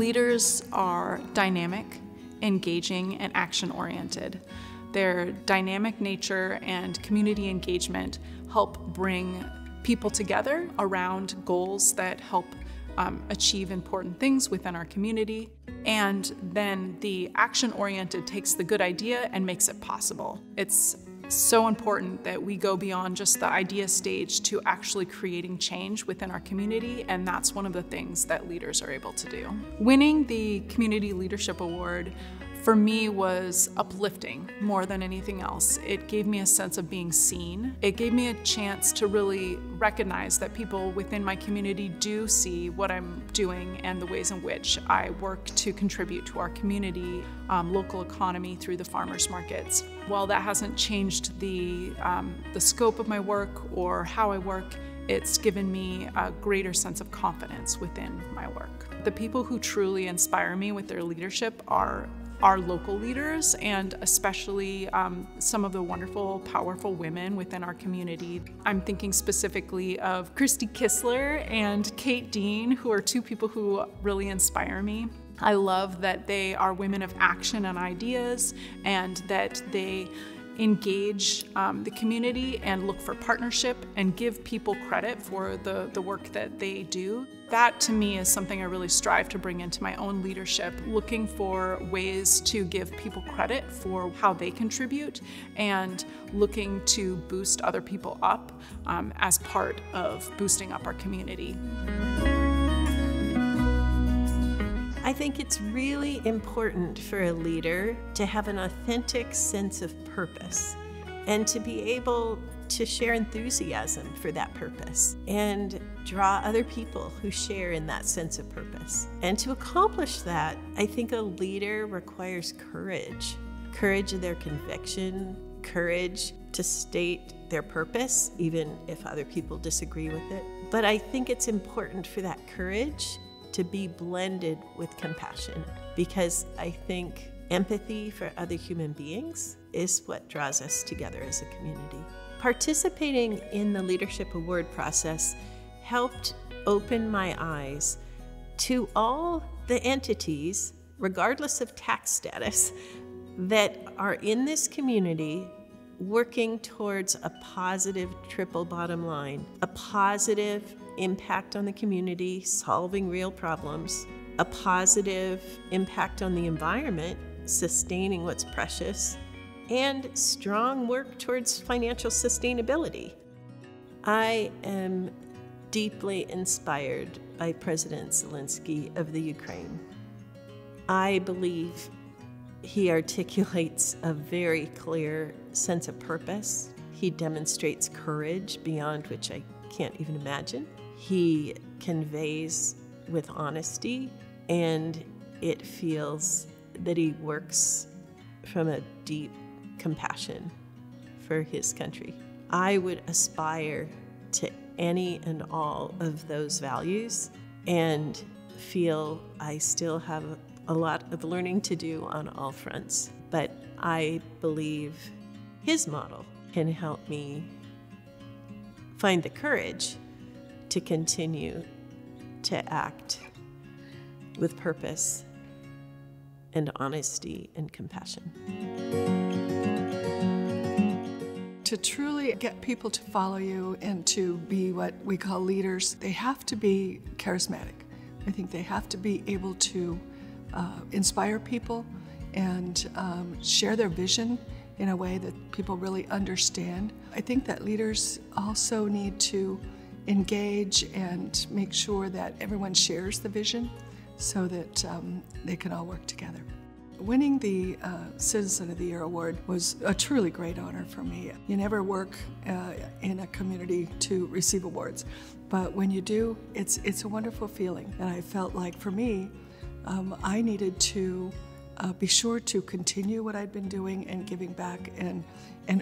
Leaders are dynamic, engaging, and action-oriented. Their dynamic nature and community engagement help bring people together around goals that help achieve important things within our community. And then the action-oriented takes the good idea and makes it possible. It's so important that we go beyond just the idea stage to actually creating change within our community, and that's one of the things that leaders are able to do. Winning the Community Leadership Award for me was uplifting more than anything else. It gave me a sense of being seen. It gave me a chance to really recognize that people within my community do see what I'm doing and the ways in which I work to contribute to our community, local economy through the farmers markets. While that hasn't changed the scope of my work or how I work, it's given me a greater sense of confidence within my work. The people who truly inspire me with their leadership are our local leaders, and especially some of the wonderful, powerful women within our community. I'm thinking specifically of Christy Kistler and Kate Dean, who are two people who really inspire me. I love that they are women of action and ideas, and that they engage the community and look for partnership and give people credit for the work that they do. That to me is something I really strive to bring into my own leadership, looking for ways to give people credit for how they contribute and looking to boost other people up as part of boosting up our community. I think it's really important for a leader to have an authentic sense of purpose and to be able to share enthusiasm for that purpose and draw other people who share in that sense of purpose. And to accomplish that, I think a leader requires courage. Courage of their conviction, courage to state their purpose, even if other people disagree with it. But I think it's important for that courage to be blended with compassion, because I think empathy for other human beings is what draws us together as a community. Participating in the Leadership Award process helped open my eyes to all the entities, regardless of tax status, that are in this community working towards a positive triple bottom line, a positive impact on the community, solving real problems, a positive impact on the environment, sustaining what's precious, and strong work towards financial sustainability. I am deeply inspired by President Zelensky of the Ukraine. I believe he articulates a very clear sense of purpose. He demonstrates courage beyond which I can't even imagine. He conveys with honesty, and it feels that he works from a deep compassion for his country. I would aspire to any and all of those values and feel I still have a lot of learning to do on all fronts. But I believe his model can help me find the courage to continue to act with purpose and honesty and compassion. To truly get people to follow you and to be what we call leaders, they have to be charismatic. I think they have to be able to inspire people and share their vision in a way that people really understand. I think that leaders also need to engage and make sure that everyone shares the vision so that they can all work together. Winning the Citizen of the Year award was a truly great honor for me. You never work in a community to receive awards, but when you do, it's a wonderful feeling. And I felt like for me, I needed to be sure to continue what I'd been doing and giving back and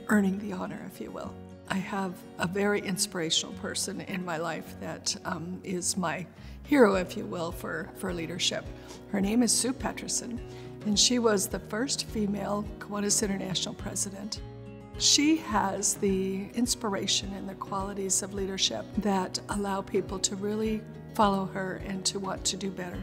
earning the honor, if you will. I have a very inspirational person in my life that is my hero, if you will, for leadership. Her name is Sue Petterson, and she was the first female Kiwanis International president. She has the inspiration and the qualities of leadership that allow people to really follow her and to want to do better.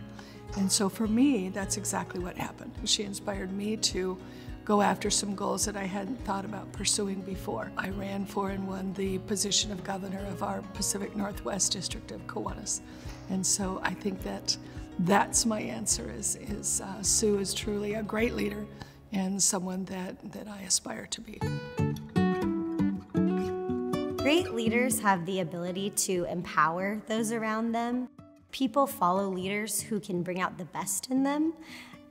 And so for me, that's exactly what happened. She inspired me to go after some goals that I hadn't thought about pursuing before. I ran for and won the position of governor of our Pacific Northwest district of Kiwanis. And so I think that that's my answer is Sue is truly a great leader and someone that I aspire to be. Great leaders have the ability to empower those around them. People follow leaders who can bring out the best in them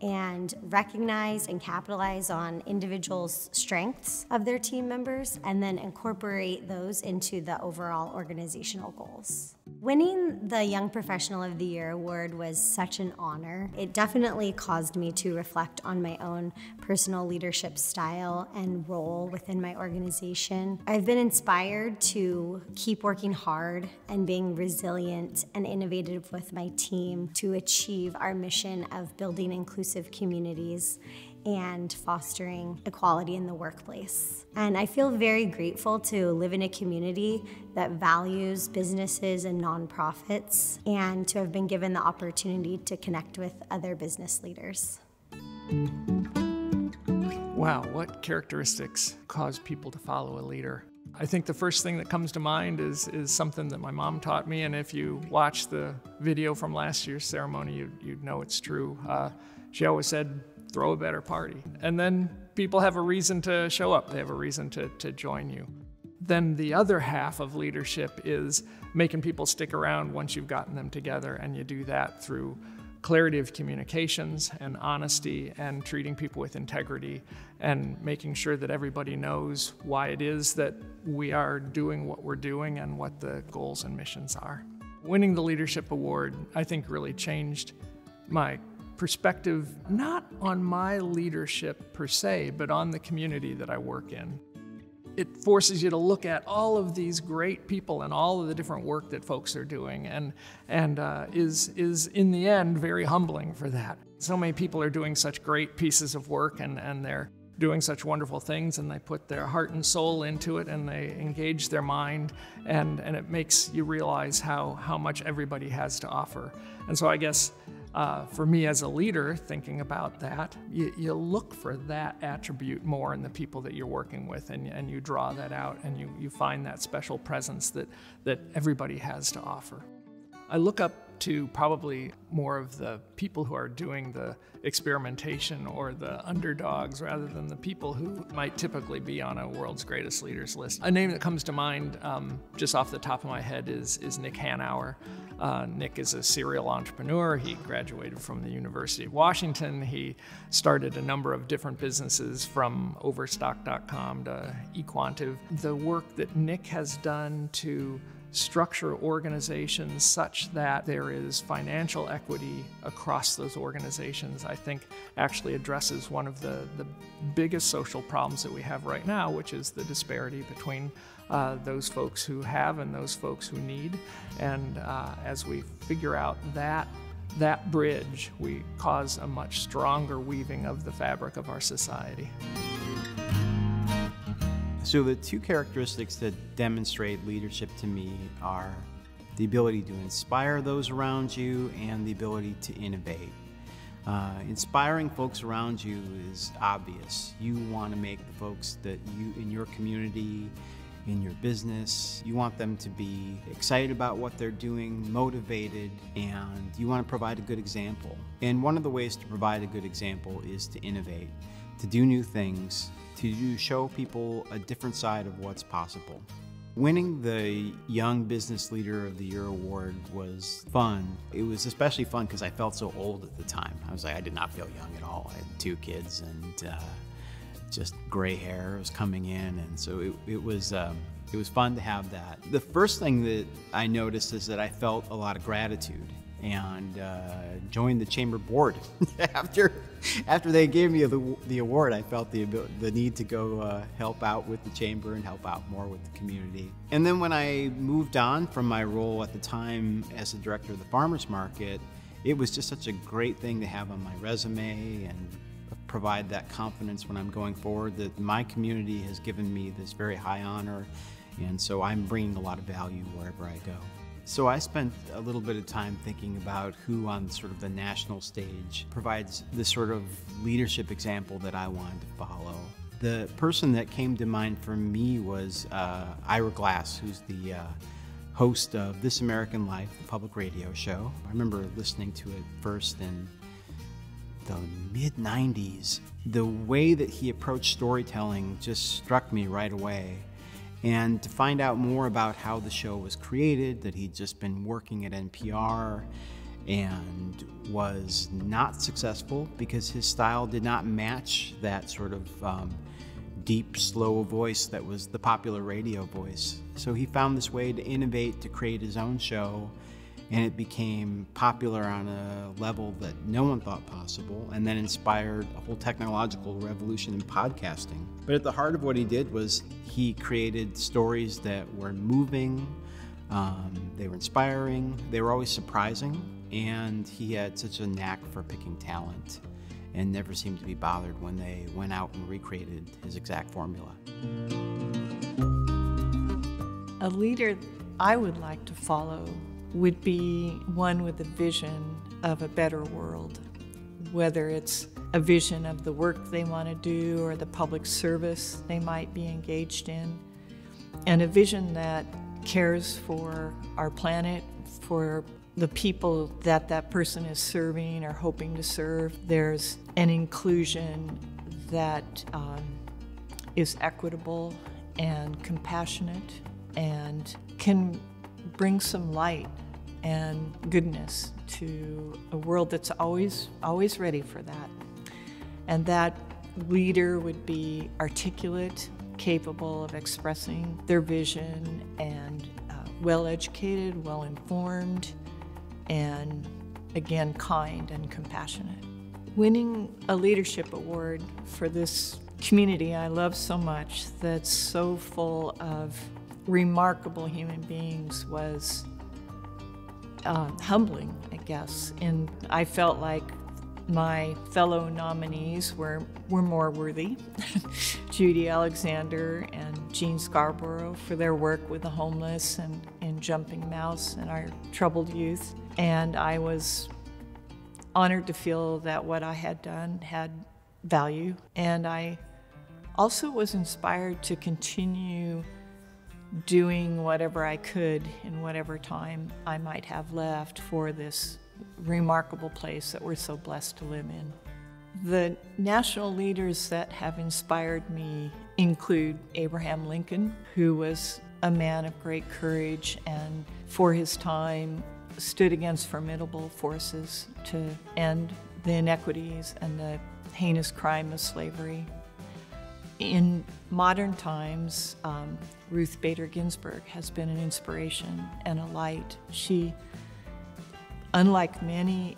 and recognize and capitalize on individuals' strengths of their team members and then incorporate those into the overall organizational goals. Winning the Young Professional of the Year award was such an honor. It definitely caused me to reflect on my own personal leadership style and role within my organization. I've been inspired to keep working hard and being resilient and innovative with my team to achieve our mission of building inclusive communities and fostering equality in the workplace. And I feel very grateful to live in a community that values businesses and nonprofits and to have been given the opportunity to connect with other business leaders. Wow, what characteristics cause people to follow a leader? I think the first thing that comes to mind is something that my mom taught me, and if you watch the video from last year's ceremony, you'd know it's true. She always said, throw a better party. And then people have a reason to show up. They have a reason to join you. Then the other half of leadership is making people stick around once you've gotten them together, and you do that through clarity of communications and honesty and treating people with integrity and making sure that everybody knows why it is that we are doing what we're doing and what the goals and missions are. Winning the leadership award, I think, really changed my perspective, not on my leadership per se, but on the community that I work in. It forces you to look at all of these great people and all of the different work that folks are doing, and is in the end very humbling for that. So many people are doing such great pieces of work, and they're doing such wonderful things, and they put their heart and soul into it, and they engage their mind, and it makes you realize how much everybody has to offer. And so I guess for me as a leader, thinking about that, you look for that attribute more in the people that you're working with, and you draw that out, and you find that special presence that everybody has to offer. I look up to probably more of the people who are doing the experimentation or the underdogs rather than the people who might typically be on a world's greatest leaders list. A name that comes to mind just off the top of my head is Nick Hanauer. Nick is a serial entrepreneur. He graduated from the University of Washington. He started a number of different businesses from Overstock.com to eQuantive. The work that Nick has done to structure organizations such that there is financial equity across those organizations, I think actually addresses one of the biggest social problems that we have right now, which is the disparity between those folks who have and those folks who need. And as we figure out that bridge, we cause a much stronger weaving of the fabric of our society. So the two characteristics that demonstrate leadership to me are the ability to inspire those around you and the ability to innovate. Inspiring folks around you is obvious. You want to make the folks that you in your community, in your business, you want them to be excited about what they're doing, motivated, and you want to provide a good example. And one of the ways to provide a good example is to innovate, to do new things, to show people a different side of what's possible. Winning the Young Business Leader of the Year award was fun. It was especially fun because I felt so old at the time. I did not feel young at all. I had 2 kids and just gray hair was coming in, and so it was fun to have that. The first thing that I noticed is that I felt a lot of gratitude and joined the chamber board. After they gave me the award, I felt the need to go help out with the chamber and help out more with the community. And then when I moved on from my role at the time as the director of the farmers market, it was just such a great thing to have on my resume and provide that confidence when I'm going forward that my community has given me this very high honor, and so I'm bringing a lot of value wherever I go. So I spent a little bit of time thinking about who on sort of the national stage provides the sort of leadership example that I wanted to follow. The person that came to mind for me was Ira Glass, who's the host of This American Life, the public radio show. I remember listening to it first in the mid-90s. The way that he approached storytelling just struck me right away. And to find out more about how the show was created, that he'd just been working at NPR and was not successful because his style did not match that sort of deep, slow voice that was the popular radio voice. So he found this way to innovate, to create his own show, and it became popular on a level that no one thought possible, and then inspired a whole technological revolution in podcasting. But at the heart of what he did was he created stories that were moving, they were inspiring, they were always surprising, and he had such a knack for picking talent and never seemed to be bothered when they went out and recreated his exact formula. A leader I would like to follow would be one with a vision of a better world, whether it's a vision of the work they want to do or the public service they might be engaged in, and a vision that cares for our planet, for the people that that person is serving or hoping to serve. There's an inclusion that is equitable and compassionate and can bring some light and goodness to a world that's always ready for that. And that leader would be articulate, capable of expressing their vision, and well-educated, well-informed, and again, kind and compassionate. Winning a leadership award for this community I love so much, that's so full of remarkable human beings, was humbling, I guess. And I felt like my fellow nominees were more worthy. Judy Alexander and Jean Scarborough for their work with the homeless and in Jumping Mouse and our troubled youth. And I was honored to feel that what I had done had value. And I also was inspired to continue doing whatever I could in whatever time I might have left for this remarkable place that we're so blessed to live in. The national leaders that have inspired me include Abraham Lincoln, who was a man of great courage and for his time stood against formidable forces to end the inequities and the heinous crime of slavery. In modern times, Ruth Bader Ginsburg has been an inspiration and a light. She, unlike many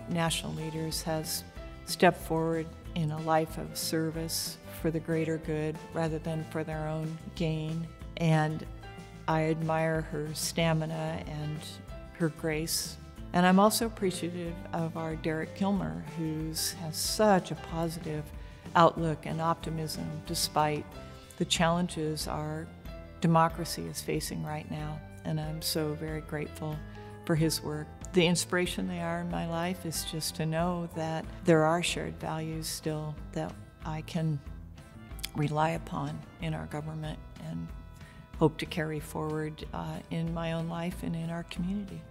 national leaders, has stepped forward in a life of service for the greater good rather than for their own gain. And I admire her stamina and her grace. And I'm also appreciative of our Derek Kilmer, who has such a positive outlook and optimism despite the challenges our democracy is facing right now. And I'm so very grateful for his work. The inspiration they are in my life is just to know that there are shared values still that I can rely upon in our government and hope to carry forward in my own life and in our community.